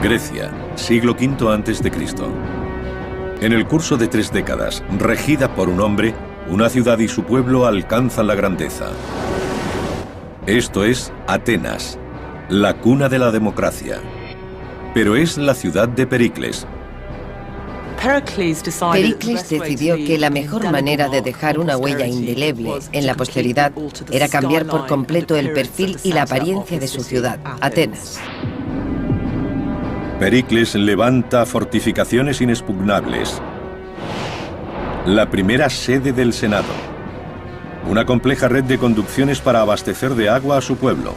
Grecia, siglo V a.C. En el curso de 3 décadas, regida por un hombre, una ciudad y su pueblo alcanzan la grandeza. Esto es Atenas, la cuna de la democracia. Pero es la ciudad de Pericles. Pericles decidió que la mejor manera de dejar una huella indeleble en la posteridad era cambiar por completo el perfil y la apariencia de su ciudad, Atenas. Pericles levanta fortificaciones inexpugnables. La primera sede del Senado. Una compleja red de conducciones para abastecer de agua a su pueblo.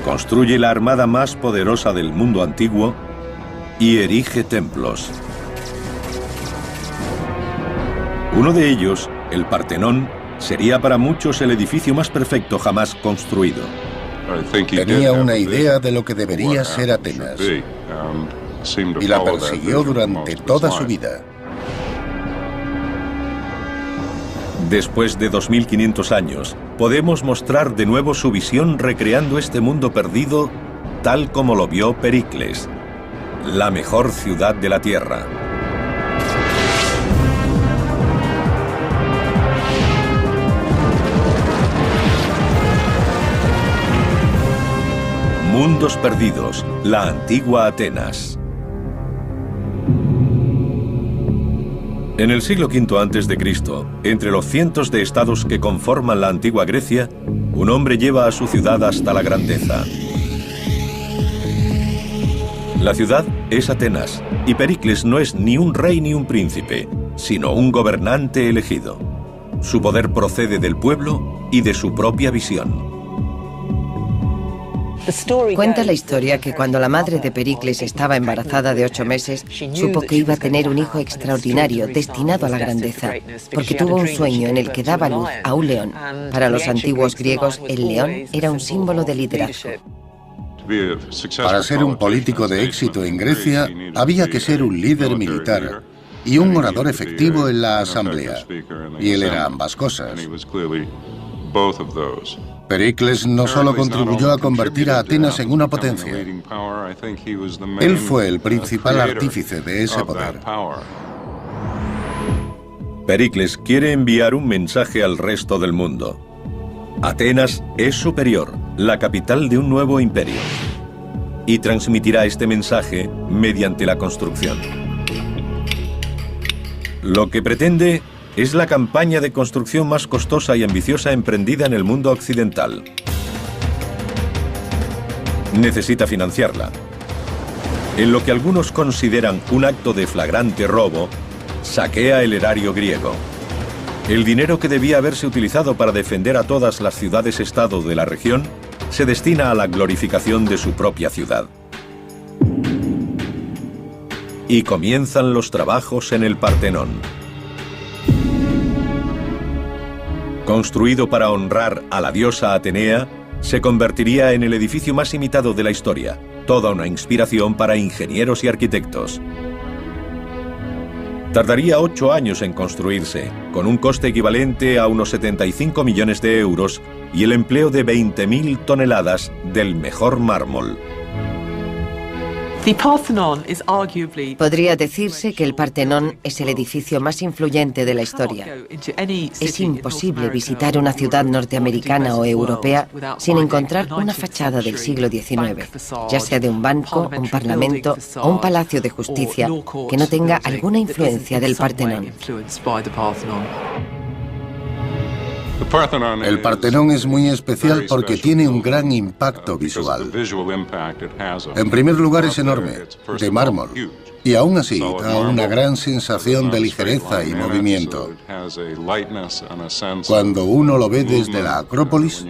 Construye la armada más poderosa del mundo antiguo y erige templos. Uno de ellos, el Partenón, sería para muchos el edificio más perfecto jamás construido. Tenía una idea de lo que debería ser Atenas y la persiguió durante toda su vida. Después de 2500 años, podemos mostrar de nuevo su visión recreando este mundo perdido tal como lo vio Pericles, la mejor ciudad de la Tierra. Mundos perdidos, la antigua Atenas. En el siglo V a.C., entre los cientos de estados que conforman la antigua Grecia, un hombre lleva a su ciudad hasta la grandeza. La ciudad es Atenas, y Pericles no es ni un rey ni un príncipe, sino un gobernante elegido. Su poder procede del pueblo y de su propia visión. Cuenta la historia que cuando la madre de Pericles estaba embarazada de 8 meses, supo que iba a tener un hijo extraordinario destinado a la grandeza, porque tuvo un sueño en el que daba luz a un león. Para los antiguos griegos, el león era un símbolo de liderazgo. Para ser un político de éxito en Grecia, había que ser un líder militar y un orador efectivo en la asamblea. Y él era ambas cosas. Pericles no solo contribuyó a convertir a Atenas en una potencia, él fue el principal artífice de ese poder. Pericles quiere enviar un mensaje al resto del mundo. Atenas es superior, la capital de un nuevo imperio, y transmitirá este mensaje mediante la construcción. Lo que pretende es la campaña de construcción más costosa y ambiciosa emprendida en el mundo occidental. Necesita financiarla. En lo que algunos consideran un acto de flagrante robo, saquea el erario griego. El dinero que debía haberse utilizado para defender a todas las ciudades-estado de la región se destina a la glorificación de su propia ciudad. Y comienzan los trabajos en el Partenón. Construido para honrar a la diosa Atenea, se convertiría en el edificio más imitado de la historia, toda una inspiración para ingenieros y arquitectos. Tardaría 8 años en construirse, con un coste equivalente a unos 75 millones de euros y el empleo de 20.000 toneladas del mejor mármol. Podría decirse que el Partenón es el edificio más influyente de la historia. Es imposible visitar una ciudad norteamericana o europea sin encontrar una fachada del siglo XIX, ya sea de un banco, un parlamento o un palacio de justicia, que no tenga alguna influencia del Partenón. El Partenón es muy especial porque tiene un gran impacto visual. En primer lugar, es enorme, de mármol, y aún así da una gran sensación de ligereza y movimiento. Cuando uno lo ve desde la Acrópolis,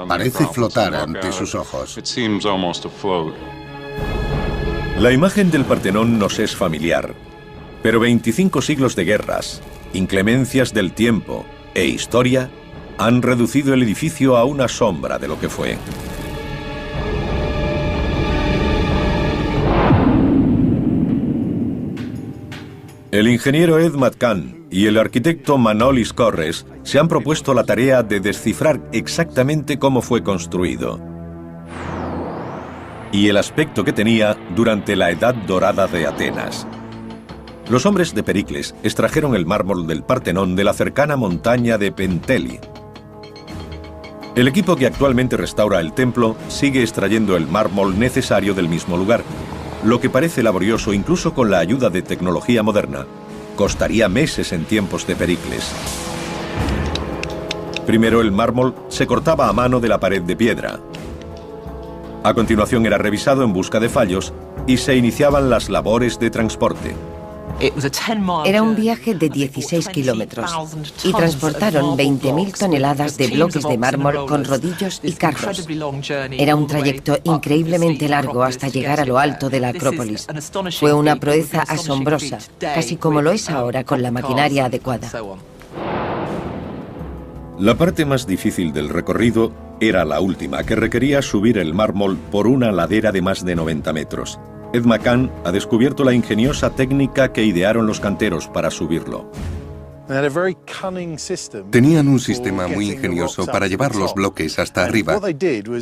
parece flotar ante sus ojos. La imagen del Partenón nos es familiar, pero 25 siglos de guerras, inclemencias del tiempo e historia han reducido el edificio a una sombra de lo que fue. El ingeniero Ed Matcan y el arquitecto Manolis Korres se han propuesto la tarea de descifrar exactamente cómo fue construido. y el aspecto que tenía durante la Edad Dorada de Atenas. Los hombres de Pericles extrajeron el mármol del Partenón de la cercana montaña de Penteli. El equipo que actualmente restaura el templo sigue extrayendo el mármol necesario del mismo lugar, lo que parece laborioso incluso con la ayuda de tecnología moderna. Costaría meses en tiempos de Pericles. Primero el mármol se cortaba a mano de la pared de piedra. A continuación era revisado en busca de fallos y se iniciaban las labores de transporte. Era un viaje de 16 kilómetros y transportaron 20.000 toneladas de bloques de mármol con rodillos y carros. Era un trayecto increíblemente largo hasta llegar a lo alto de la Acrópolis. Fue una proeza asombrosa, casi como lo es ahora con la maquinaria adecuada. La parte más difícil del recorrido era la última, que requería subir el mármol por una ladera de más de 90 metros. Ed McCann ha descubierto la ingeniosa técnica que idearon los canteros para subirlo. Tenían un sistema muy ingenioso para llevar los bloques hasta arriba.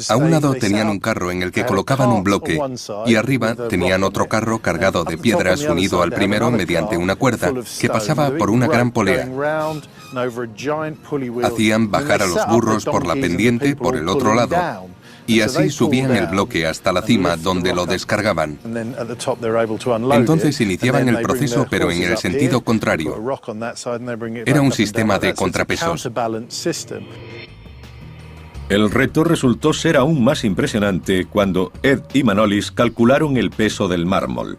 A un lado tenían un carro en el que colocaban un bloque y arriba tenían otro carro cargado de piedras unido al primero mediante una cuerda que pasaba por una gran polea. Hacían bajar a los burros por la pendiente por el otro lado y así subían el bloque hasta la cima donde lo descargaban. Entonces iniciaban el proceso pero en el sentido contrario. Era un sistema de contrapesos. El reto resultó ser aún más impresionante cuando Ed y Manolis calcularon el peso del mármol.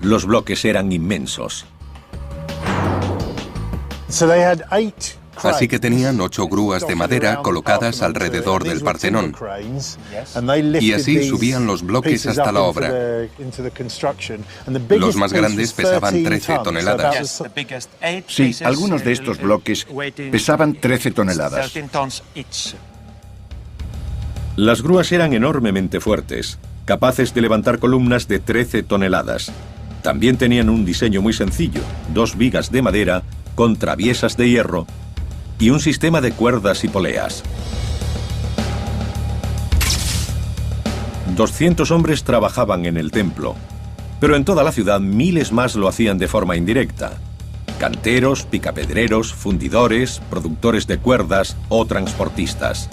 Los bloques eran inmensos. Así que tenían 8 grúas de madera colocadas alrededor del Partenón. Y así subían los bloques hasta la obra. Los más grandes pesaban 13 toneladas. Sí, algunos de estos bloques pesaban 13 toneladas. Las grúas eran enormemente fuertes, capaces de levantar columnas de 13 toneladas. También tenían un diseño muy sencillo, 2 vigas de madera con traviesas de hierro y un sistema de cuerdas y poleas. 200 hombres trabajaban en el templo, pero en toda la ciudad miles más lo hacían de forma indirecta. Canteros, picapedreros, fundidores, productores de cuerdas o transportistas.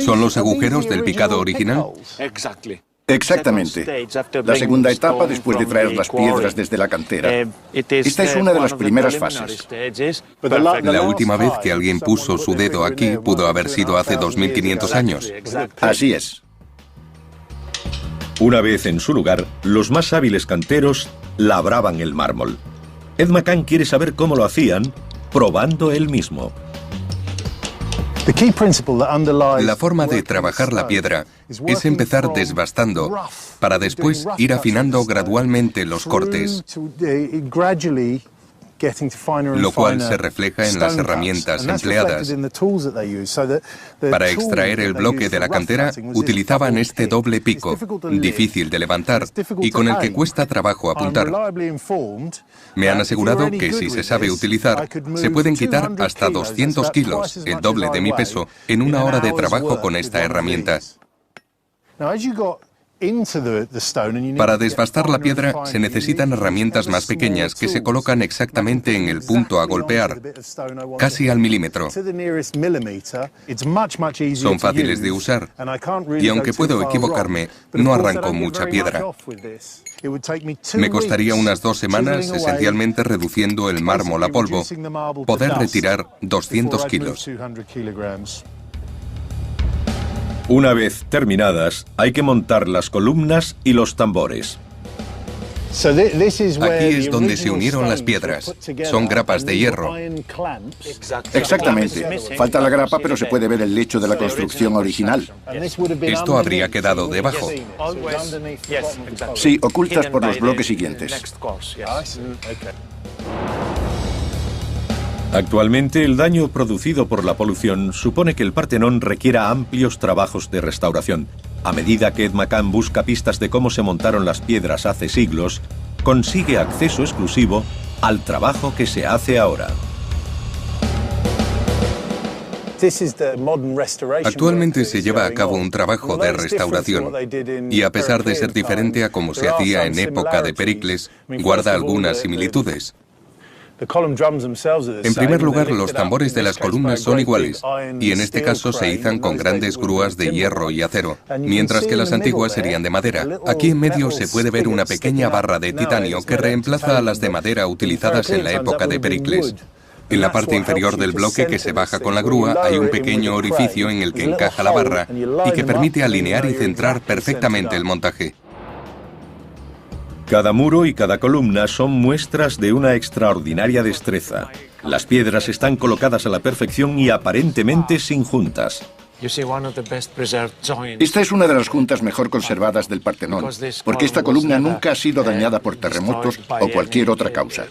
¿Son los agujeros del picado original? Exactamente. La segunda etapa después de traer las piedras desde la cantera. Esta es una de las primeras fases. La última vez que alguien puso su dedo aquí pudo haber sido hace 2500 años. Así es. Una vez en su lugar, los más hábiles canteros labraban el mármol. Ed McCann quiere saber cómo lo hacían, probando él mismo. La forma de trabajar la piedra es empezar desbastando para después ir afinando gradualmente los cortes, lo cual se refleja en las herramientas empleadas. Para extraer el bloque de la cantera utilizaban este doble pico, difícil de levantar y con el que cuesta trabajo apuntar. Me han asegurado que si se sabe utilizar, se pueden quitar hasta 200 kilos, el doble de mi peso, en una hora de trabajo con esta herramienta. Para desbastar la piedra se necesitan herramientas más pequeñas que se colocan exactamente en el punto a golpear, casi al milímetro. Son fáciles de usar y aunque puedo equivocarme, no arranco mucha piedra. Me costaría unas 2 semanas, esencialmente reduciendo el mármol a polvo, poder retirar 200 kilos. Una vez terminadas, hay que montar las columnas y los tambores. Aquí es donde se unieron las piedras. Son grapas de hierro. Exactamente. Falta la grapa, pero se puede ver el lecho de la construcción original. Esto habría quedado debajo. Sí, ocultas por los bloques siguientes. Actualmente, el daño producido por la polución supone que el Partenón requiera amplios trabajos de restauración. A medida que Ed McCann busca pistas de cómo se montaron las piedras hace siglos, consigue acceso exclusivo al trabajo que se hace ahora. Actualmente se lleva a cabo un trabajo de restauración y, a pesar de ser diferente a como se hacía en época de Pericles, guarda algunas similitudes. En primer lugar, los tambores de las columnas son iguales, y en este caso se izan con grandes grúas de hierro y acero, mientras que las antiguas serían de madera. Aquí en medio se puede ver una pequeña barra de titanio que reemplaza a las de madera utilizadas en la época de Pericles. En la parte inferior del bloque que se baja con la grúa hay un pequeño orificio en el que encaja la barra y que permite alinear y centrar perfectamente el montaje. Cada muro y cada columna son muestras de una extraordinaria destreza. Las piedras están colocadas a la perfección y aparentemente sin juntas. Esta es una de las juntas mejor conservadas del Partenón, porque esta columna nunca ha sido dañada por terremotos o cualquier otra causa.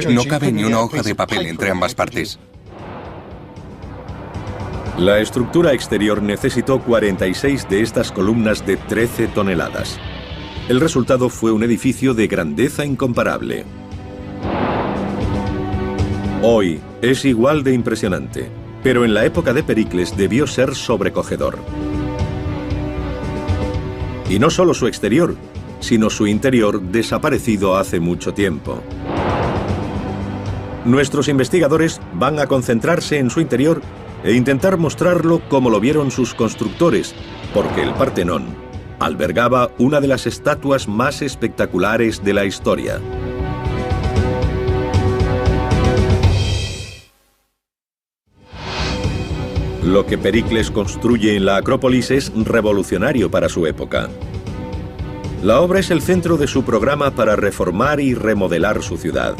No cabe ni una hoja de papel entre ambas partes. La estructura exterior necesitó 46 de estas columnas de 13 toneladas. El resultado fue un edificio de grandeza incomparable. Hoy es igual de impresionante, pero en la época de Pericles debió ser sobrecogedor. Y no solo su exterior, sino su interior desaparecido hace mucho tiempo. Nuestros investigadores van a concentrarse en su interior e intentar mostrarlo como lo vieron sus constructores, porque el Partenón albergaba una de las estatuas más espectaculares de la historia. Lo que Pericles construye en la Acrópolis es revolucionario para su época. La obra es el centro de su programa para reformar y remodelar su ciudad.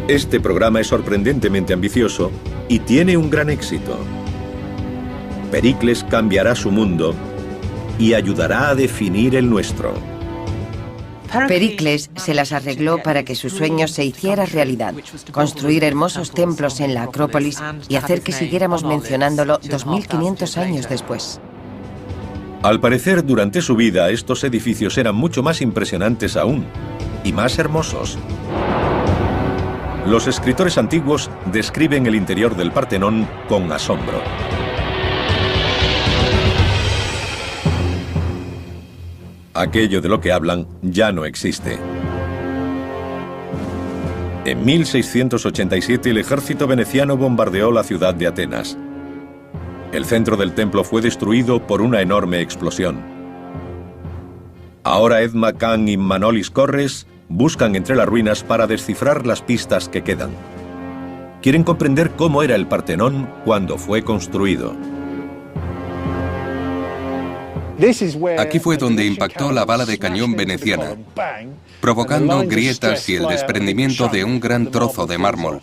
Este programa es sorprendentemente ambicioso y tiene un gran éxito. Pericles cambiará su mundo y ayudará a definir el nuestro. Pericles se las arregló para que su sueño se hiciera realidad, construir hermosos templos en la Acrópolis y hacer que siguiéramos mencionándolo 2500 años después. Al parecer, durante su vida, estos edificios eran mucho más impresionantes aún y más hermosos. Los escritores antiguos describen el interior del Partenón con asombro. Aquello de lo que hablan ya no existe. En 1687 el ejército veneciano bombardeó la ciudad de Atenas. El centro del templo fue destruido por una enorme explosión. Ahora Edma Khan y Manolis Korres buscan entre las ruinas para descifrar las pistas que quedan. Quieren comprender cómo era el Partenón cuando fue construido. Aquí fue donde impactó la bala de cañón veneciana, provocando grietas y el desprendimiento de un gran trozo de mármol.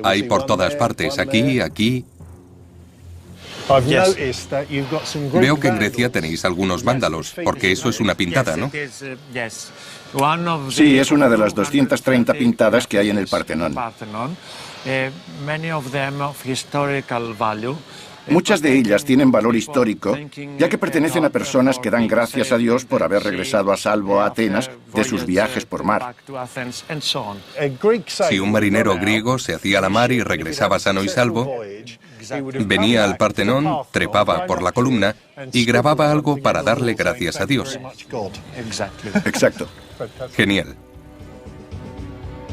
Hay por todas partes, aquí, aquí. Veo que en Grecia tenéis algunos vándalos, porque eso es una pintada, ¿no? Sí, es una de las 230 pintadas que hay en el Partenón. Muchas de ellas tienen valor histórico, ya que pertenecen a personas que dan gracias a Dios por haber regresado a salvo a Atenas de sus viajes por mar. Si un marinero griego se hacía a la mar y regresaba sano y salvo, venía al Partenón, trepaba por la columna y grababa algo para darle gracias a Dios. Exacto. Genial.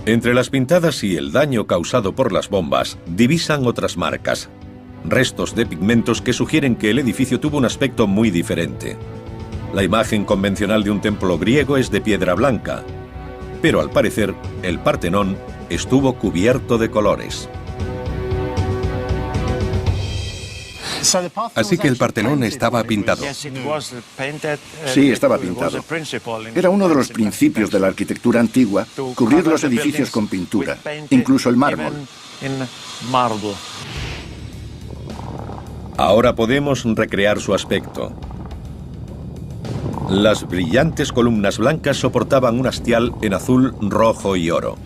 Entre las pintadas y el daño causado por las bombas, divisan otras marcas. Restos de pigmentos que sugieren que el edificio tuvo un aspecto muy diferente. La imagen convencional de un templo griego es de piedra blanca, pero al parecer el Partenón estuvo cubierto de colores. Así que el Partenón estaba pintado. Sí, estaba pintado. Era uno de los principios de la arquitectura antigua, cubrir los edificios con pintura, incluso el mármol. Ahora podemos recrear su aspecto. Las brillantes columnas blancas soportaban un hastial en azul, rojo y oro.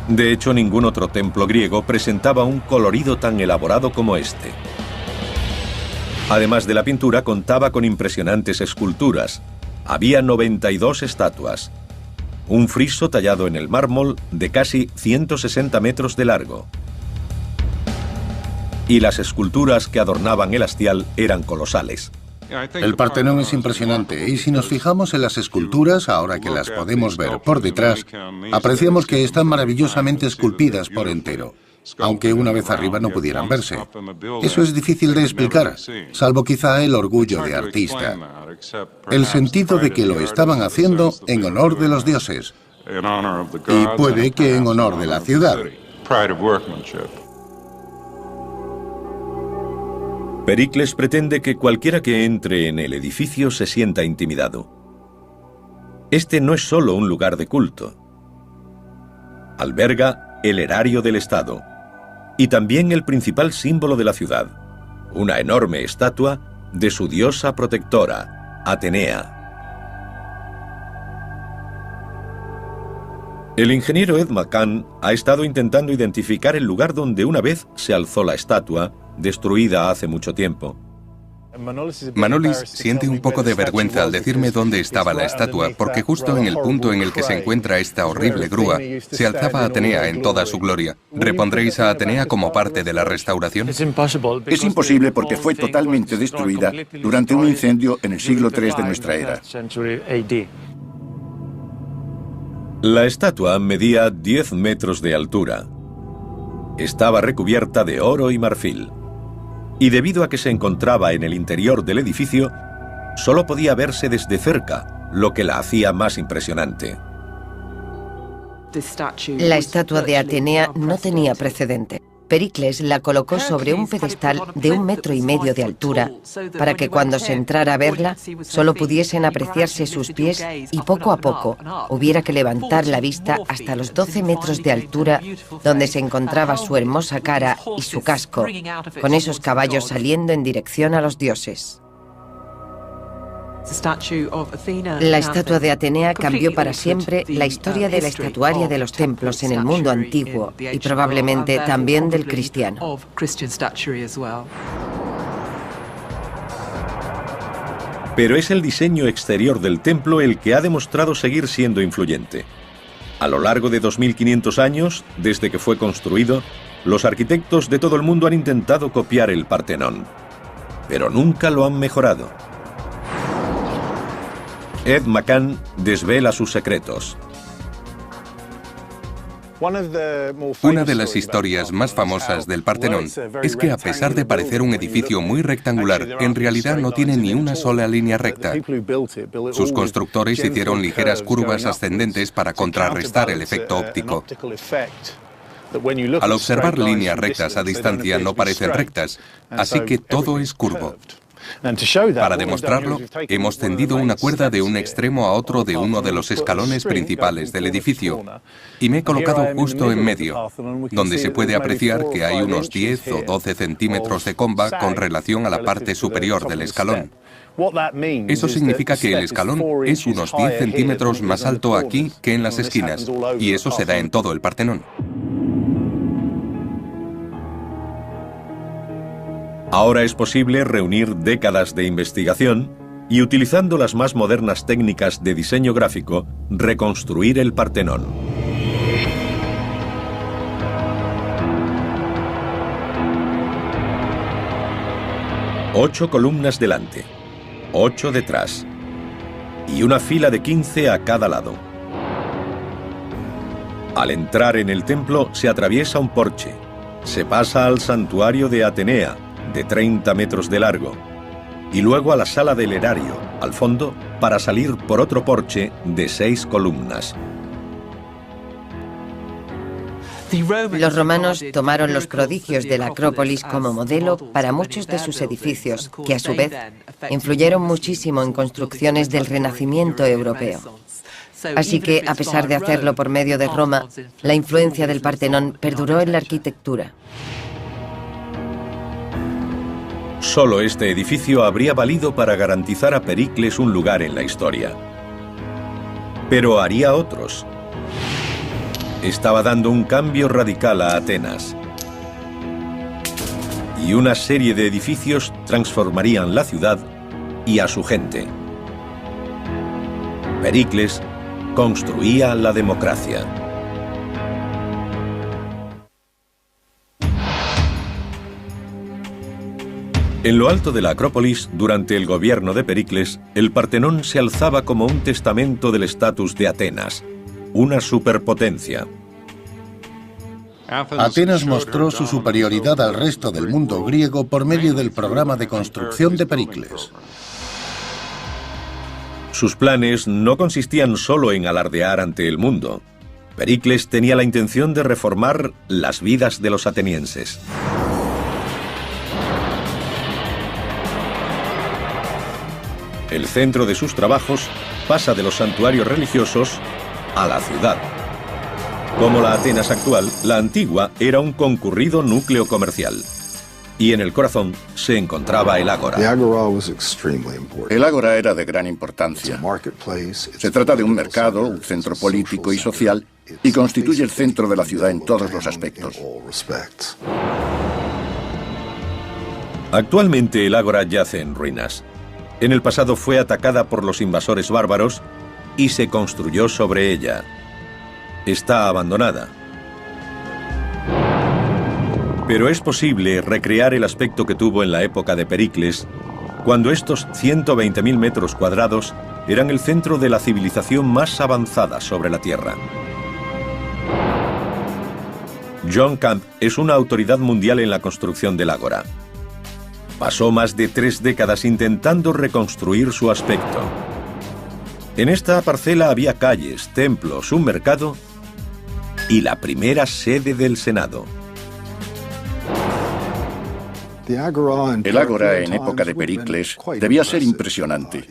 De hecho, ningún otro templo griego presentaba un colorido tan elaborado como este. Además de la pintura, contaba con impresionantes esculturas. Había 92 estatuas. un friso tallado en el mármol de casi 160 metros de largo. Y las esculturas que adornaban el hastial eran colosales. El Partenón es impresionante, y si nos fijamos en las esculturas, ahora que las podemos ver por detrás, apreciamos que están maravillosamente esculpidas por entero, aunque una vez arriba no pudieran verse. Eso es difícil de explicar, salvo quizá el orgullo de artista, el sentido de que lo estaban haciendo en honor de los dioses, y puede que en honor de la ciudad. Pericles pretende que cualquiera que entre en el edificio se sienta intimidado. Este no es solo un lugar de culto. Alberga el erario del Estado y también el principal símbolo de la ciudad, una enorme estatua de su diosa protectora, Atenea. El ingeniero Ed McCann ha estado intentando identificar el lugar donde una vez se alzó la estatua, destruida hace mucho tiempo. Manolis siente un poco de vergüenza al decirme dónde estaba la estatua, porque justo en el punto en el que se encuentra esta horrible grúa, se alzaba Atenea en toda su gloria. ¿Repondréis a Atenea como parte de la restauración? Es imposible porque fue totalmente destruida durante un incendio en el siglo III de nuestra era. La estatua medía 10 metros de altura. Estaba recubierta de oro y marfil. Y debido a que se encontraba en el interior del edificio, solo podía verse desde cerca, lo que la hacía más impresionante. La estatua de Atenea no tenía precedente. Pericles la colocó sobre un pedestal de 1,5 metros de altura para que cuando se entrara a verla solo pudiesen apreciarse sus pies y poco a poco hubiera que levantar la vista hasta los 12 metros de altura donde se encontraba su hermosa cara y su casco, con esos caballos saliendo en dirección a los dioses. La estatua de Atenea cambió para siempre la historia de la estatuaria de los templos en el mundo antiguo y probablemente también del cristiano. Pero es el diseño exterior del templo el que ha demostrado seguir siendo influyente. A lo largo de 2500 años, desde que fue construido, los arquitectos de todo el mundo han intentado copiar el Partenón, pero nunca lo han mejorado. Ed McCann desvela sus secretos. Una de las historias más famosas del Partenón es que a pesar de parecer un edificio muy rectangular, en realidad no tiene ni una sola línea recta. Sus constructores hicieron ligeras curvas ascendentes para contrarrestar el efecto óptico. Al observar líneas rectas a distancia no parecen rectas, así que todo es curvo. Para demostrarlo, hemos tendido una cuerda de un extremo a otro de uno de los escalones principales del edificio y me he colocado justo en medio, donde se puede apreciar que hay unos 10 o 12 centímetros de comba con relación a la parte superior del escalón. Eso significa que el escalón es unos 10 centímetros más alto aquí que en las esquinas, y eso se da en todo el Partenón. Ahora es posible reunir décadas de investigación y, utilizando las más modernas técnicas de diseño gráfico, reconstruir el Partenón. Ocho columnas delante, 8 detrás y una fila de 15 a cada lado. Al entrar en el templo se atraviesa un porche, se pasa al santuario de Atenea, de 30 metros de largo, y luego a la sala del erario, al fondo, para salir por otro porche de 6 columnas. Los romanos tomaron los prodigios de la Acrópolis como modelo para muchos de sus edificios, que a su vez influyeron muchísimo en construcciones del Renacimiento europeo. Así que, a pesar de hacerlo por medio de Roma, la influencia del Partenón perduró en la arquitectura. Solo este edificio habría valido para garantizar a Pericles un lugar en la historia. Pero haría otros. Estaba dando un cambio radical a Atenas. Y una serie de edificios transformarían la ciudad y a su gente. Pericles construía la democracia. En lo alto de la Acrópolis, durante el gobierno de Pericles, el Partenón se alzaba como un testamento del estatus de Atenas, una superpotencia. Atenas mostró su superioridad al resto del mundo griego por medio del programa de construcción de Pericles. Sus planes no consistían solo en alardear ante el mundo. Pericles tenía la intención de reformar las vidas de los atenienses. El centro de sus trabajos pasa de los santuarios religiosos a la ciudad. Como la Atenas actual, la antigua era un concurrido núcleo comercial. Y en el corazón se encontraba el ágora. El ágora era de gran importancia. Se trata de un mercado, un centro político y social, y constituye el centro de la ciudad en todos los aspectos. Actualmente el ágora yace en ruinas. En el pasado fue atacada por los invasores bárbaros y se construyó sobre ella. Está abandonada. Pero es posible recrear el aspecto que tuvo en la época de Pericles, cuando estos 120.000 metros cuadrados eran el centro de la civilización más avanzada sobre la Tierra. John Camp es una autoridad mundial en la construcción del ágora. Pasó más de 3 décadas intentando reconstruir su aspecto. En esta parcela había calles, templos, un mercado y la primera sede del Senado. El ágora en época de Pericles debía ser impresionante.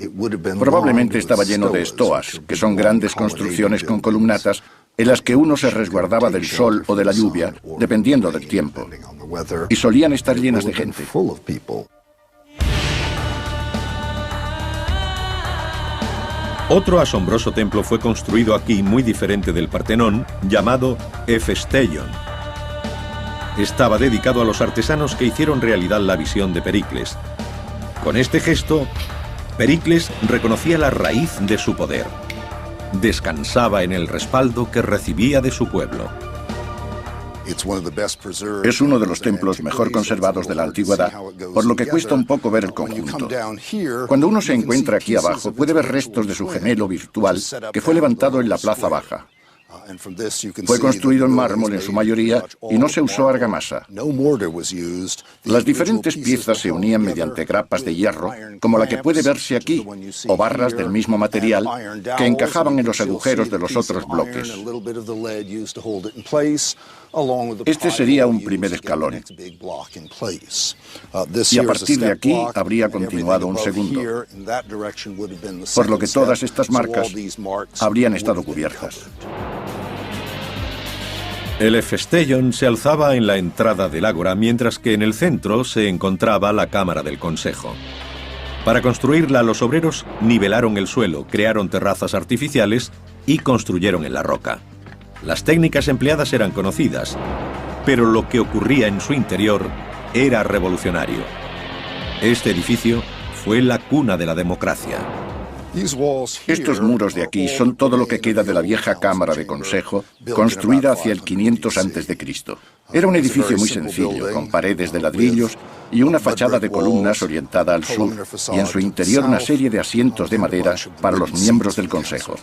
Probablemente estaba lleno de estoas, que son grandes construcciones con columnatas en las que uno se resguardaba del sol o de la lluvia, dependiendo del tiempo. Y solían estar llenas de gente. Otro asombroso templo fue construido aquí, muy diferente del Partenón, llamado Hefesteion. Estaba dedicado a los artesanos que hicieron realidad la visión de Pericles. Con este gesto, Pericles reconocía la raíz de su poder. Descansaba en el respaldo que recibía de su pueblo. Es uno de los templos mejor conservados de la antigüedad, por lo que cuesta un poco ver el conjunto. Cuando uno se encuentra aquí abajo, puede ver restos de su gemelo virtual que fue levantado en la plaza baja. Fue construido en mármol en su mayoría y no se usó argamasa. Las diferentes piezas se unían mediante grapas de hierro, como la que puede verse aquí, o barras del mismo material que encajaban en los agujeros de los otros bloques. Este sería un primer escalón. Y a partir de aquí habría continuado un segundo, por lo que todas estas marcas habrían estado cubiertas. El Hefesteion se alzaba en la entrada del ágora, mientras que en el centro se encontraba la Cámara del Consejo. Para construirla, los obreros nivelaron el suelo, crearon terrazas artificiales y construyeron en la roca. Las técnicas empleadas eran conocidas, pero lo que ocurría en su interior era revolucionario. Este edificio fue la cuna de la democracia. Estos muros de aquí son todo lo que queda de la vieja Cámara de Consejo, construida hacia el 500 a.C. Era un edificio muy sencillo, con paredes de ladrillos y una fachada de columnas orientada al sur, y en su interior una serie de asientos de madera para los miembros del Consejo.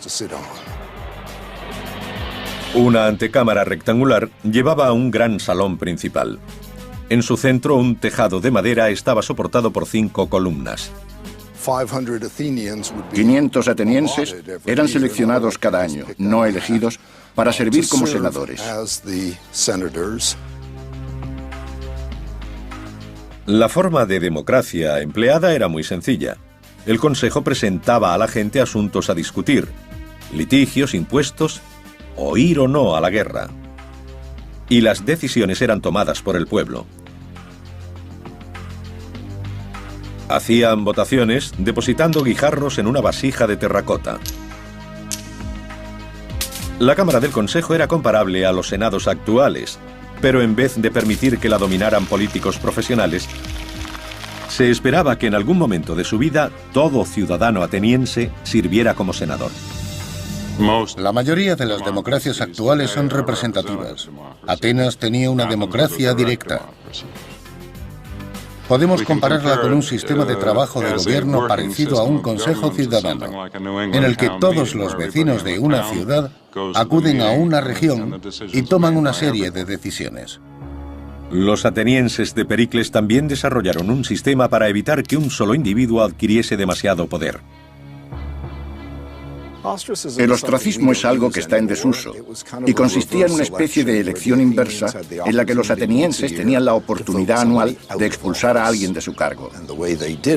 Una antecámara rectangular llevaba a un gran salón principal. En su centro, un tejado de madera estaba soportado por 5 columnas. 500 atenienses eran seleccionados cada año, no elegidos, para servir como senadores. La forma de democracia empleada era muy sencilla. El Consejo presentaba a la gente asuntos a discutir, litigios, impuestos, o ir o no a la guerra. Y las decisiones eran tomadas por el pueblo. Hacían votaciones depositando guijarros en una vasija de terracota. La Cámara del Consejo era comparable a los senados actuales, pero en vez de permitir que la dominaran políticos profesionales, se esperaba que en algún momento de su vida todo ciudadano ateniense sirviera como senador. La mayoría de las democracias actuales son representativas. Atenas tenía una democracia directa. Podemos compararla con un sistema de trabajo de gobierno parecido a un consejo ciudadano, en el que todos los vecinos de una ciudad acuden a una región y toman una serie de decisiones. Los atenienses de Pericles también desarrollaron un sistema para evitar que un solo individuo adquiriese demasiado poder. El ostracismo es algo que está en desuso y consistía en una especie de elección inversa en la que los atenienses tenían la oportunidad anual de expulsar a alguien de su cargo.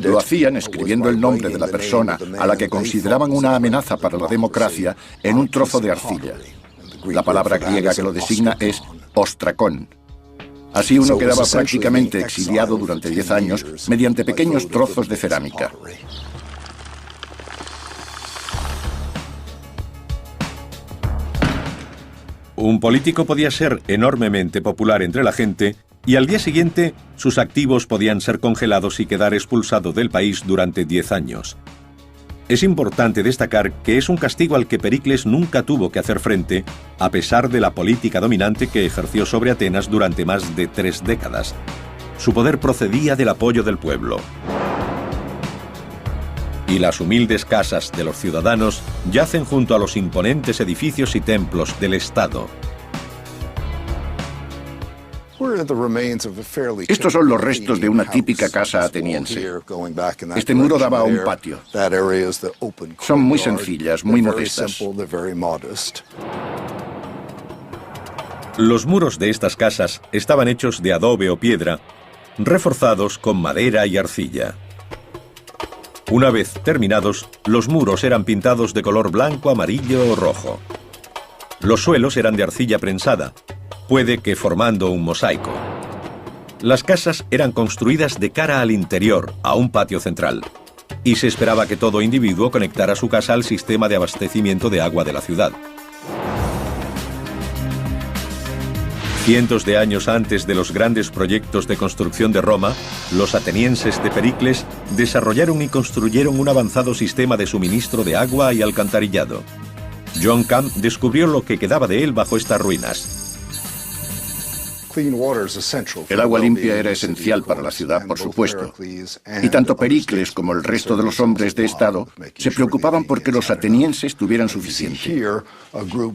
Lo hacían escribiendo el nombre de la persona a la que consideraban una amenaza para la democracia en un trozo de arcilla. La palabra griega que lo designa es ostrakón. Así uno quedaba prácticamente exiliado durante 10 años mediante pequeños trozos de cerámica. Un político podía ser enormemente popular entre la gente y al día siguiente sus activos podían ser congelados y quedar expulsado del país durante 10 años. Es importante destacar que es un castigo al que Pericles nunca tuvo que hacer frente, a pesar de la política dominante que ejerció sobre Atenas durante más de 3 décadas. Su poder procedía del apoyo del pueblo. Y las humildes casas de los ciudadanos yacen junto a los imponentes edificios y templos del Estado. Estos son los restos de una típica casa ateniense. Este muro daba a un patio. Son muy sencillas, muy modestas. Los muros de estas casas estaban hechos de adobe o piedra, reforzados con madera y arcilla. Una vez terminados, los muros eran pintados de color blanco, amarillo o rojo. Los suelos eran de arcilla prensada, puede que formando un mosaico. Las casas eran construidas de cara al interior, a un patio central, y se esperaba que todo individuo conectara su casa al sistema de abastecimiento de agua de la ciudad. Cientos de años antes de los grandes proyectos de construcción de Roma, los atenienses de Pericles desarrollaron y construyeron un avanzado sistema de suministro de agua y alcantarillado. John Camp descubrió lo que quedaba de él bajo estas ruinas. El agua limpia era esencial para la ciudad, por supuesto. Y tanto Pericles como el resto de los hombres de Estado se preocupaban porque los atenienses tuvieran suficiente.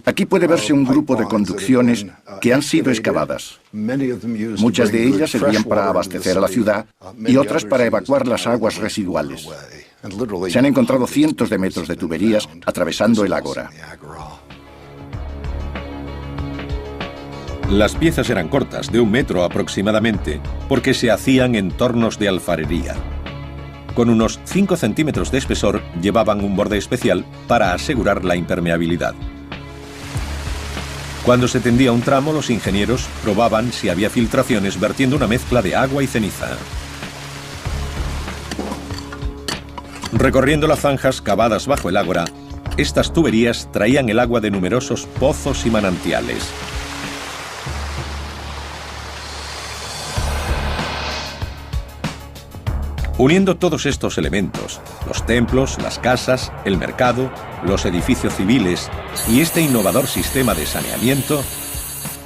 Aquí puede verse un grupo de conducciones que han sido excavadas. Muchas de ellas servían para abastecer a la ciudad y otras para evacuar las aguas residuales. Se han encontrado cientos de metros de tuberías atravesando el ágora. Las piezas eran cortas, de 1 metro aproximadamente, porque se hacían en tornos de alfarería. Con unos 5 centímetros de espesor llevaban un borde especial para asegurar la impermeabilidad. Cuando se tendía un tramo, los ingenieros probaban si había filtraciones vertiendo una mezcla de agua y ceniza. Recorriendo las zanjas cavadas bajo el ágora, estas tuberías traían el agua de numerosos pozos y manantiales. Uniendo todos estos elementos, los templos, las casas, el mercado, los edificios civiles y este innovador sistema de saneamiento,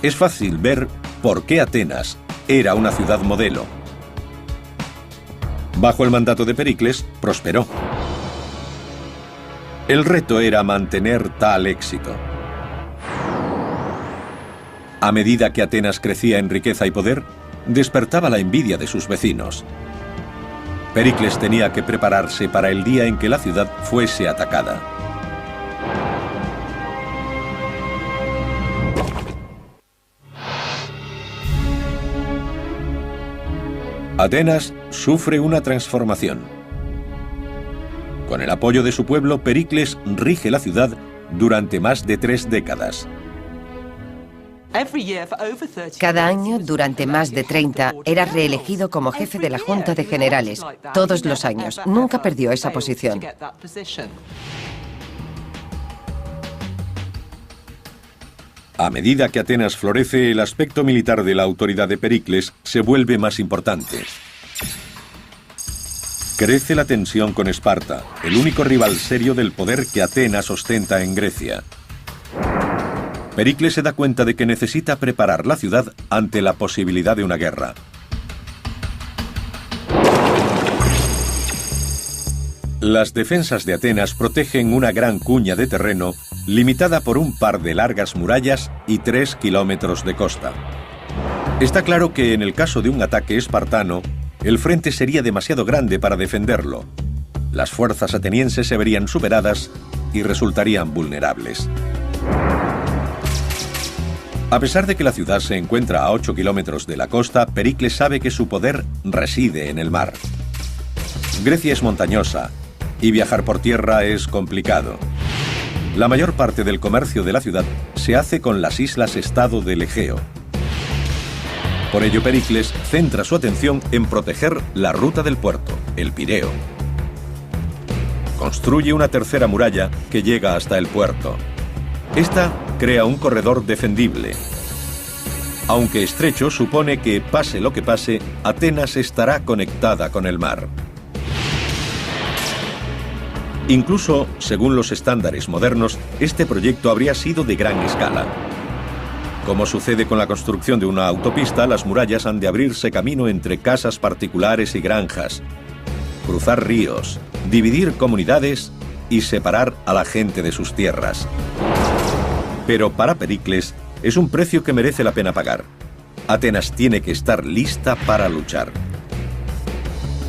es fácil ver por qué Atenas era una ciudad modelo. Bajo el mandato de Pericles, prosperó. El reto era mantener tal éxito. A medida que Atenas crecía en riqueza y poder, despertaba la envidia de sus vecinos. Pericles tenía que prepararse para el día en que la ciudad fuese atacada. Atenas sufre una transformación. Con el apoyo de su pueblo, Pericles rige la ciudad durante más de 3 décadas. Cada año, durante más de 30, era reelegido como jefe de la Junta de Generales. Todos los años. Nunca perdió esa posición. A medida que Atenas florece, el aspecto militar de la autoridad de Pericles se vuelve más importante. Crece la tensión con Esparta, el único rival serio del poder que Atenas ostenta en Grecia. Pericles se da cuenta de que necesita preparar la ciudad ante la posibilidad de una guerra. Las defensas de Atenas protegen una gran cuña de terreno limitada por un par de largas murallas y 3 kilómetros de costa. Está claro que en el caso de un ataque espartano, el frente sería demasiado grande para defenderlo. Las fuerzas atenienses se verían superadas y resultarían vulnerables. A pesar de que la ciudad se encuentra a 8 kilómetros de la costa, Pericles sabe que su poder reside en el mar. Grecia es montañosa y viajar por tierra es complicado. La mayor parte del comercio de la ciudad se hace con las islas-estado del Egeo. Por ello, Pericles centra su atención en proteger la ruta del puerto, el Pireo. Construye una tercera muralla que llega hasta el puerto. Esta crea un corredor defendible. Aunque estrecho, supone que, pase lo que pase, Atenas estará conectada con el mar. Incluso, según los estándares modernos, este proyecto habría sido de gran escala. Como sucede con la construcción de una autopista, las murallas han de abrirse camino entre casas particulares y granjas, cruzar ríos, dividir comunidades y separar a la gente de sus tierras. Pero para Pericles es un precio que merece la pena pagar. Atenas tiene que estar lista para luchar.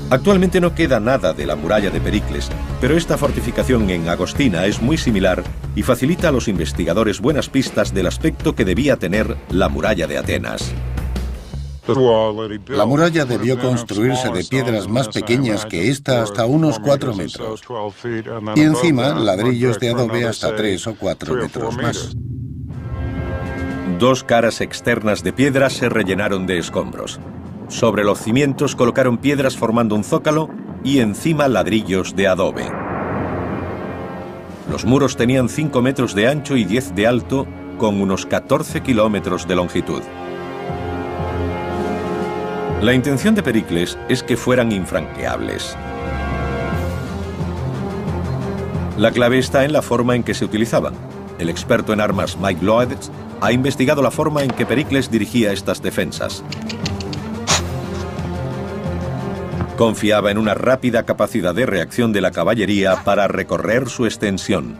Actualmente no queda nada de la muralla de Pericles, pero esta fortificación en Agostina es muy similar y facilita a los investigadores buenas pistas del aspecto que debía tener la muralla de Atenas. La muralla debió construirse de piedras más pequeñas que esta hasta unos 4 metros. Y encima ladrillos de adobe hasta 3 o 4 metros más. 2 caras externas de piedra se rellenaron de escombros. Sobre los cimientos colocaron piedras formando un zócalo y encima ladrillos de adobe. Los muros tenían 5 metros de ancho y 10 de alto, con unos 14 kilómetros de longitud. La intención de Pericles es que fueran infranqueables. La clave está en la forma en que se utilizaban. El experto en armas Mike Lloyd ha investigado la forma en que Pericles dirigía estas defensas. Confiaba en una rápida capacidad de reacción de la caballería para recorrer su extensión.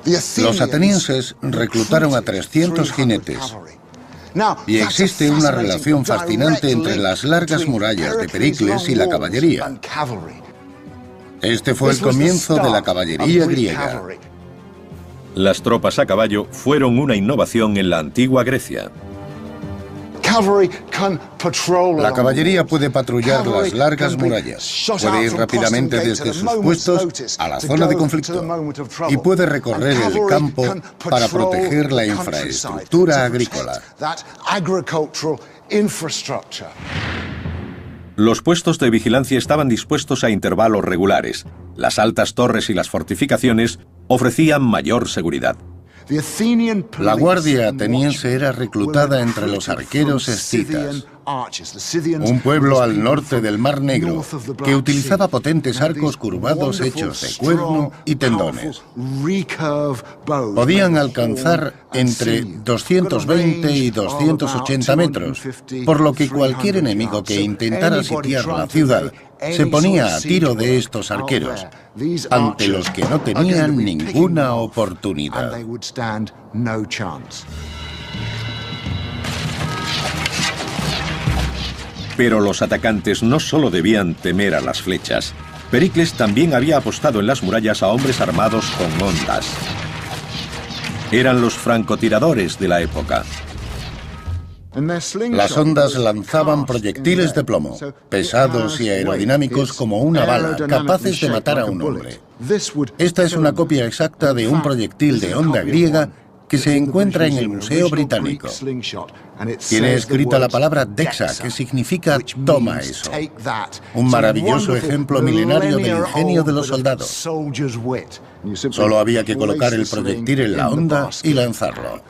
Los atenienses reclutaron a 300 jinetes. Y existe una relación fascinante entre las largas murallas de Pericles y la caballería. Este fue el comienzo de la caballería griega. Las tropas a caballo fueron una innovación en la antigua Grecia. La caballería puede patrullar las largas murallas, puede ir rápidamente desde sus puestos a la zona de conflicto y puede recorrer el campo para proteger la infraestructura agrícola. Los puestos de vigilancia estaban dispuestos a intervalos regulares. Las altas torres y las fortificaciones ofrecían mayor seguridad. La guardia ateniense era reclutada entre los arqueros escitas, un pueblo al norte del Mar Negro que utilizaba potentes arcos curvados hechos de cuerno y tendones. Podían alcanzar entre 220 y 280 metros, por lo que cualquier enemigo que intentara sitiar la ciudad se ponía a tiro de estos arqueros, ante los que no tenían ninguna oportunidad. Pero los atacantes no solo debían temer a las flechas. Pericles también había apostado en las murallas a hombres armados con hondas. Eran los francotiradores de la época. Las hondas lanzaban proyectiles de plomo, pesados y aerodinámicos como una bala, capaces de matar a un hombre. Esta es una copia exacta de un proyectil de honda griega que se encuentra en el Museo Británico. Tiene escrita la palabra Dexa, que significa toma eso. Un maravilloso ejemplo milenario del ingenio de los soldados. Solo había que colocar el proyectil en la honda y lanzarlo.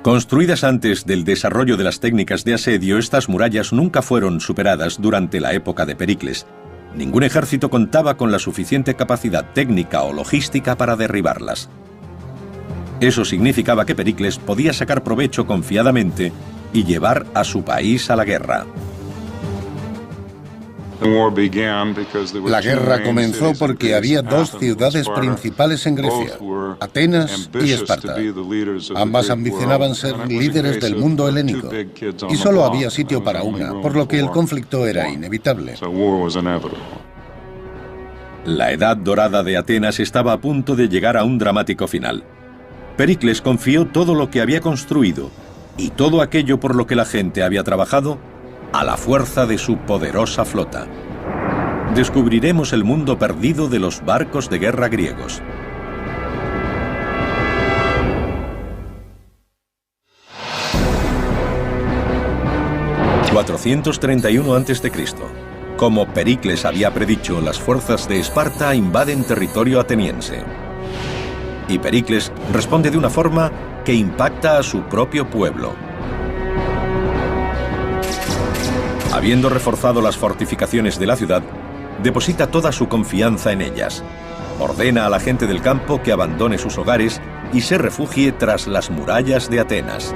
Construidas antes del desarrollo de las técnicas de asedio, estas murallas nunca fueron superadas durante la época de Pericles. Ningún ejército contaba con la suficiente capacidad técnica o logística para derribarlas. Eso significaba que Pericles podía sacar provecho confiadamente y llevar a su país a la guerra. La guerra comenzó porque había dos ciudades principales en Grecia, Atenas y Esparta. Ambas ambicionaban ser líderes del mundo helénico, y solo había sitio para una, por lo que el conflicto era inevitable. La edad dorada de Atenas estaba a punto de llegar a un dramático final. Pericles confió todo lo que había construido y todo aquello por lo que la gente había trabajado a la fuerza de su poderosa flota. Descubriremos el mundo perdido de los barcos de guerra griegos. ...431 a.C. Como Pericles había predicho, las fuerzas de Esparta invaden territorio ateniense. Y Pericles responde de una forma que impacta a su propio pueblo. Habiendo reforzado las fortificaciones de la ciudad, deposita toda su confianza en ellas. Ordena a la gente del campo que abandone sus hogares y se refugie tras las murallas de Atenas.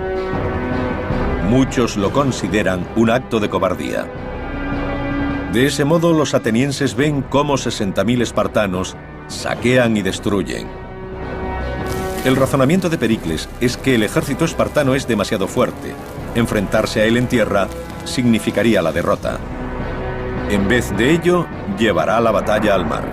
Muchos lo consideran un acto de cobardía. De ese modo, los atenienses ven cómo 60.000 espartanos saquean y destruyen. El razonamiento de Pericles es que el ejército espartano es demasiado fuerte. Enfrentarse a él en tierra significaría la derrota. En vez de ello, llevará la batalla al mar.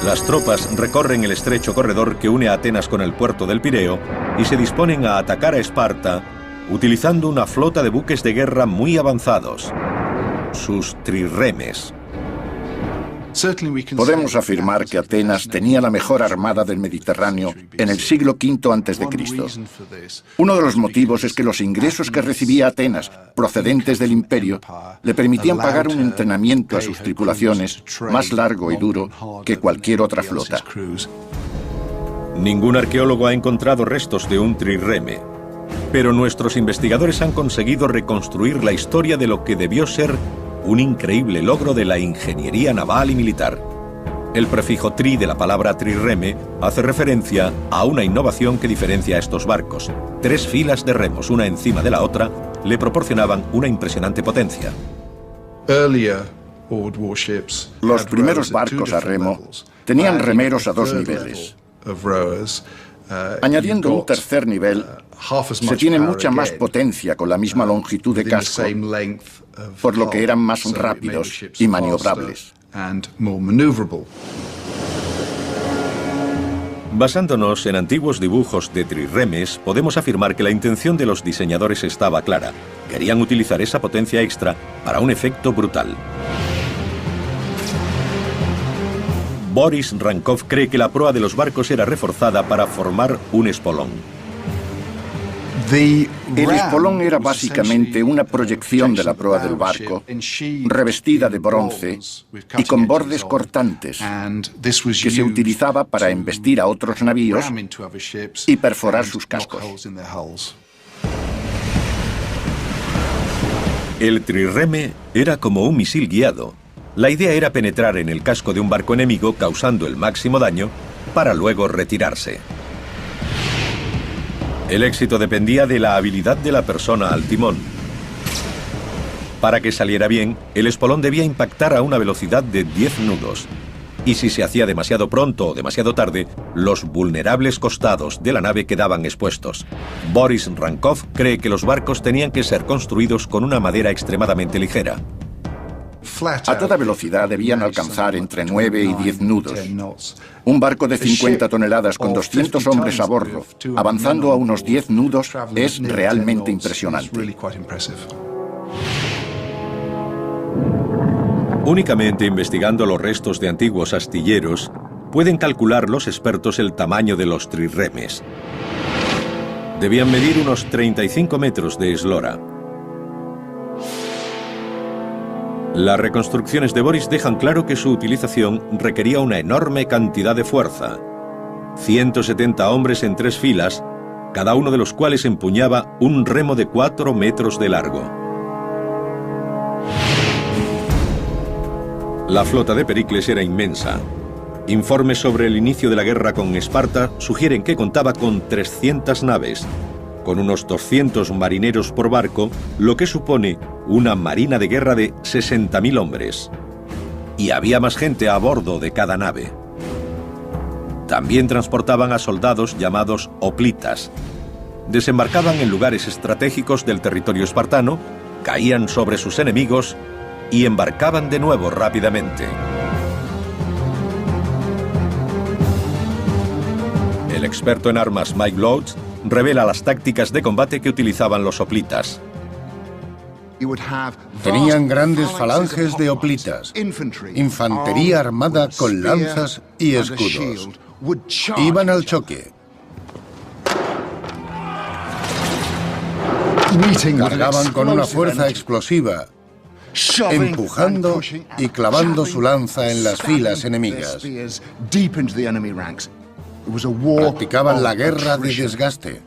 Las tropas recorren el estrecho corredor que une a Atenas con el puerto del Pireo y se disponen a atacar a Esparta utilizando una flota de buques de guerra muy avanzados, sus trirremes. Podemos afirmar que Atenas tenía la mejor armada del Mediterráneo en el siglo V a.C. Uno de los motivos es que los ingresos que recibía Atenas, procedentes del imperio, le permitían pagar un entrenamiento a sus tripulaciones más largo y duro que cualquier otra flota. Ningún arqueólogo ha encontrado restos de un trirreme, pero nuestros investigadores han conseguido reconstruir la historia de lo que debió ser un increíble logro de la ingeniería naval y militar. El prefijo tri de la palabra trirreme hace referencia a una innovación que diferencia a estos barcos. 3 filas de remos, una encima de la otra, le proporcionaban una impresionante potencia. Los primeros barcos a remo tenían remeros a 2 niveles. Añadiendo un tercer nivel, se tiene mucha más potencia con la misma longitud de casco, por lo que eran más rápidos y maniobrables. Basándonos en antiguos dibujos de trirremes, podemos afirmar que la intención de los diseñadores estaba clara. Querían utilizar esa potencia extra para un efecto brutal. Boris Rankov cree que la proa de los barcos era reforzada para formar un espolón. El espolón era básicamente una proyección de la proa del barco, revestida de bronce y con bordes cortantes, que se utilizaba para embestir a otros navíos y perforar sus cascos. El trirreme era como un misil guiado. La idea era penetrar en el casco de un barco enemigo causando el máximo daño para luego retirarse. El éxito dependía de la habilidad de la persona al timón. Para que saliera bien, el espolón debía impactar a una velocidad de 10 nudos. Y si se hacía demasiado pronto o demasiado tarde, los vulnerables costados de la nave quedaban expuestos. Boris Rankov cree que los barcos tenían que ser construidos con una madera extremadamente ligera. A toda velocidad debían alcanzar entre 9 y 10 nudos. Un barco de 50 toneladas con 200 hombres a bordo, avanzando a unos 10 nudos, es realmente impresionante. Únicamente investigando los restos de antiguos astilleros, pueden calcular los expertos el tamaño de los trirremes. Debían medir unos 35 metros de eslora. Las reconstrucciones de Boris dejan claro que su utilización requería una enorme cantidad de fuerza. 170 hombres en 3 filas cada uno de los cuales empuñaba un remo de 4 metros de largo. La flota de Pericles era inmensa. Informes sobre el inicio de la guerra con Esparta sugieren que contaba con 300 naves, con unos 200 marineros por barco, lo que supone una marina de guerra de 60.000 hombres. Y había más gente a bordo de cada nave. También transportaban a soldados llamados hoplitas. Desembarcaban en lugares estratégicos del territorio espartano, caían sobre sus enemigos y embarcaban de nuevo rápidamente. El experto en armas Mike Loach revela las tácticas de combate que utilizaban los hoplitas. Tenían grandes falanges de hoplitas, infantería armada con lanzas y escudos. Iban al choque. Cargaban con una fuerza explosiva, empujando y clavando su lanza en las filas enemigas. Practicaban la guerra de desgaste.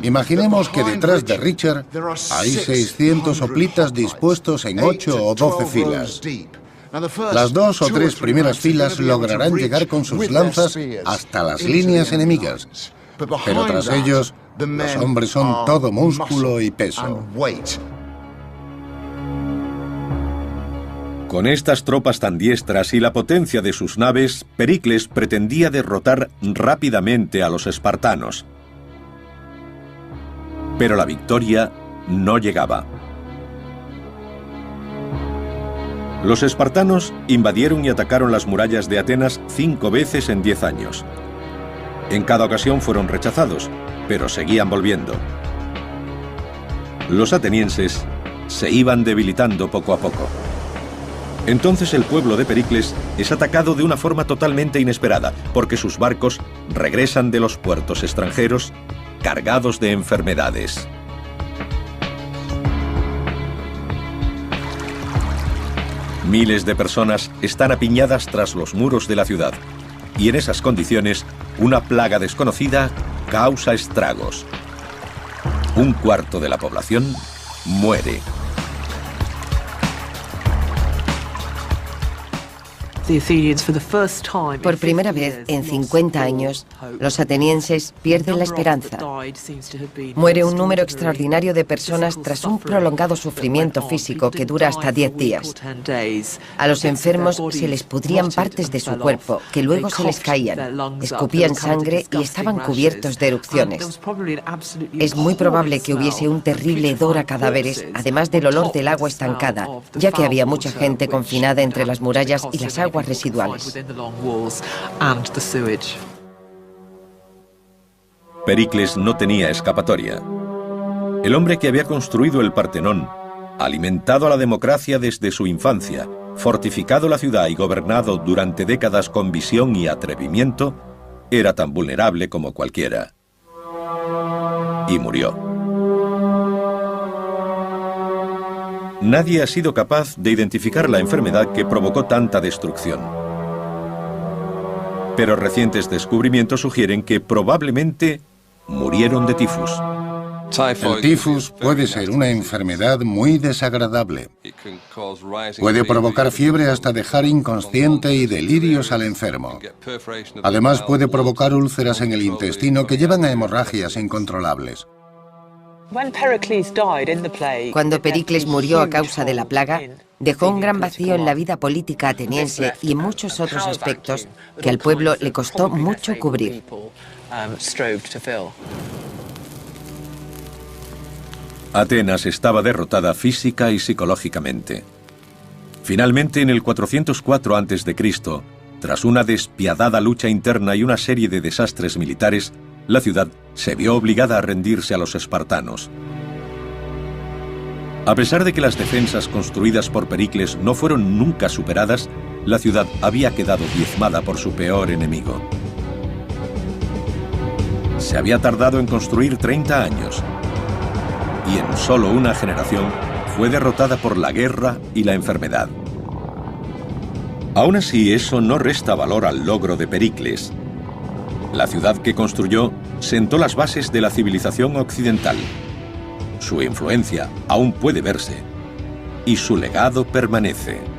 Imaginemos que detrás de Richard hay 600 hoplitas dispuestos en 8 o 12 filas. Las 2 o 3 primeras filas lograrán llegar con sus lanzas hasta las líneas enemigas, pero tras ellos, los hombres son todo músculo y peso. Con estas tropas tan diestras y la potencia de sus naves, Pericles pretendía derrotar rápidamente a los espartanos. Pero la victoria no llegaba. Los espartanos invadieron y atacaron las murallas de Atenas 5 veces en 10 años. En cada ocasión fueron rechazados, pero seguían volviendo. Los atenienses se iban debilitando poco a poco. Entonces el pueblo de Pericles es atacado de una forma totalmente inesperada, porque sus barcos regresan de los puertos extranjeros cargados de enfermedades. Miles de personas están apiñadas tras los muros de la ciudad, y en esas condiciones, una plaga desconocida causa estragos. 1/4 de la población muere. Por primera vez en 50 años, los atenienses pierden la esperanza. Muere un número extraordinario de personas tras un prolongado sufrimiento físico que dura hasta 10 días. A los enfermos se les pudrían partes de su cuerpo, que luego se les caían, escupían sangre y estaban cubiertos de erupciones. Es muy probable que hubiese un terrible hedor a cadáveres, además del olor del agua estancada, ya que había mucha gente confinada entre las murallas y las aguas residuales. Pericles no tenía escapatoria. El hombre que había construido el Partenón, alimentado a la democracia desde su infancia, fortificado la ciudad y gobernado durante décadas con visión y atrevimiento, era tan vulnerable como cualquiera. Y murió. Nadie ha sido capaz de identificar la enfermedad que provocó tanta destrucción. Pero recientes descubrimientos sugieren que probablemente murieron de tifus. El tifus puede ser una enfermedad muy desagradable. Puede provocar fiebre hasta dejar inconsciente y delirios al enfermo. Además, puede provocar úlceras en el intestino que llevan a hemorragias incontrolables. Cuando Pericles murió a causa de la plaga, dejó un gran vacío en la vida política ateniense y en muchos otros aspectos que al pueblo le costó mucho cubrir. Atenas estaba derrotada física y psicológicamente. Finalmente, en el 404 a.C., tras una despiadada lucha interna y una serie de desastres militares, la ciudad se vio obligada a rendirse a los espartanos. A pesar de que las defensas construidas por Pericles no fueron nunca superadas, la ciudad había quedado diezmada por su peor enemigo. Se había tardado en construir 30 años, y en solo una generación fue derrotada por la guerra y la enfermedad. Aún así, eso no resta valor al logro de Pericles. La ciudad que construyó sentó las bases de la civilización occidental. Su influencia aún puede verse y su legado permanece.